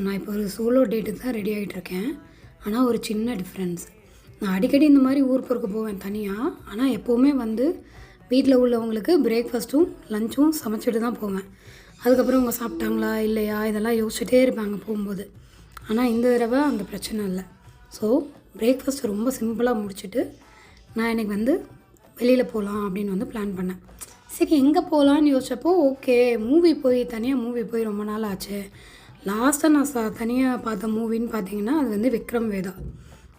நான் இப்போ ஒரு சோலோ டேட்டுக்கு தான் ரெடி ஆகிட்டுருக்கேன். ஆனால் ஒரு சின்ன டிஃப்ரென்ஸ். நான் அடிக்கடி இந்த மாதிரி ஊர் பொறுக்க போவேன் தனியாக. ஆனால் எப்போவுமே வந்து வீட்டில் உள்ளவங்களுக்கு பிரேக்ஃபாஸ்ட்டும் லஞ்சும் சமைச்சிட்டு தான் போவேன். அதுக்கப்புறம் அவங்க சாப்பிட்டாங்களா இல்லையா இதெல்லாம் யோசிச்சுட்டே இருப்பாங்க போகும்போது. ஆனால் இந்த தடவை அந்த பிரச்சனை இல்லை. ஸோ பிரேக்ஃபாஸ்ட் ரொம்ப சிம்பிளாக முடிச்சுட்டு நான் இன்றைக்கி வந்து வெளியில் போகலாம் அப்படின்னு வந்து பிளான் பண்ணேன். சரி எங்கே போகலான்னு யோசிச்சப்போ ஓகே தனியாக மூவி போய் ரொம்ப நாள் ஆச்சு. லாஸ்ட்டாக நான் தனியாக பார்த்த மூவின்னு பார்த்தீங்கன்னா அது வந்து விக்ரம் வேதா.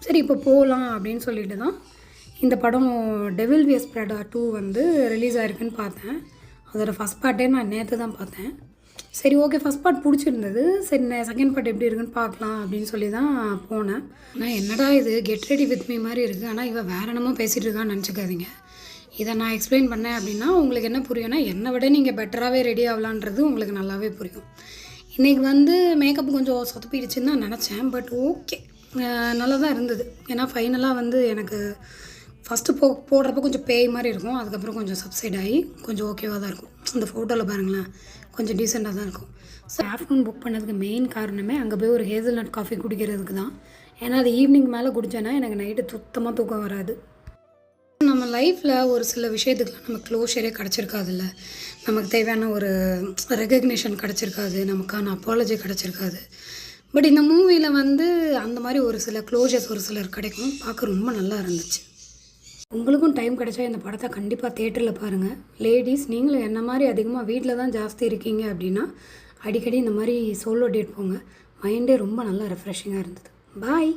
சரி இப்போ போகலாம் அப்படின்னு சொல்லிட்டு தான் இந்த படம் டெவில் வியர்ஸ் பிராடா 2 வந்து ரிலீஸ் ஆகிருக்குன்னு பார்த்தேன். அதோட ஃபஸ்ட் பார்ட்டே நான் நேற்று தான் பார்த்தேன். சரி ஓகே ஃபஸ்ட் பார்ட் பிடிச்சிருந்தது. சரி செகண்ட் பார்ட் எப்படி இருக்குன்னு பார்க்கலாம் அப்படின்னு சொல்லி தான் போனேன். ஆனால் என்னடா இது கெட் ரெடி வித் மீ மாதிரி இருக்குது. ஆனால் இவள் வேறு என்னமோ பேசிகிட்டு இருக்கான்னு நினச்சிக்காதீங்க. இதை நான் எக்ஸ்பிளைன் பண்ணேன் அப்படின்னா உங்களுக்கு என்ன புரியும்னா என்னை விட நீங்கள் பெட்டராகவே ரெடி ஆகலான்றது உங்களுக்கு நல்லாவே புரியும். இன்றைக்கி வந்து மேக்கப் கொஞ்சம் சொதப்பிடுச்சுன்னு தான் நினச்சேன். பட் ஓகே நல்லா தான் இருந்தது. ஏன்னா ஃபைனலாக வந்து எனக்கு ஃபஸ்ட்டு போடுறப்போ கொஞ்சம் பேய் மாதிரி இருக்கும். அதுக்கப்புறம் கொஞ்சம் சப்சைட் ஆகி கொஞ்சம் ஓகேவாக தான் இருக்கும். அந்த ஃபோட்டோவில் பாருங்களேன் கொஞ்சம் டீசெண்டாக தான் இருக்கும். ஸோ ஆஃப்டர்நூன் புக் பண்ணதுக்கு மெயின் காரணமே அங்கே போய் ஒரு ஹேசல்நட் காஃபி குடிக்கிறதுக்கு தான். ஏன்னா அது ஈவினிங் மேலே குடித்தேன்னா எனக்கு நைட்டு சுத்தமாக தூக்கம் வராது. நம்ம லைஃப்பில் ஒரு சில விஷயத்துக்குலாம் நமக்கு க்ளோஷரே கிடச்சிருக்காதுல்ல. நமக்கு தேவையான ஒரு ரெகக்னேஷன் கிடச்சிருக்காது, நமக்கான அப்பாலஜி கிடச்சிருக்காது. பட் இந்த மூவியில் வந்து அந்த மாதிரி ஒரு சில க்ளோஷர்ஸ் ஒரு சிலர் கிடைக்கும். பார்க்க ரொம்ப நல்லா இருந்துச்சு. உங்களுக்கும் டைம் கிடைச்சா இந்த படத்தை கண்டிப்பாக தேட்டரில் பாருங்கள். லேடிஸ் நீங்களும் என்ன மாதிரி அதிகமாக வீட்டில் தான் ஜாஸ்தி இருக்கீங்க அப்படின்னா அடிக்கடி இந்த மாதிரி சோலோ டேட் போங்க. மைண்டே ரொம்ப நல்லா ரெஃப்ரெஷிங்காக இருந்தது. பாய்.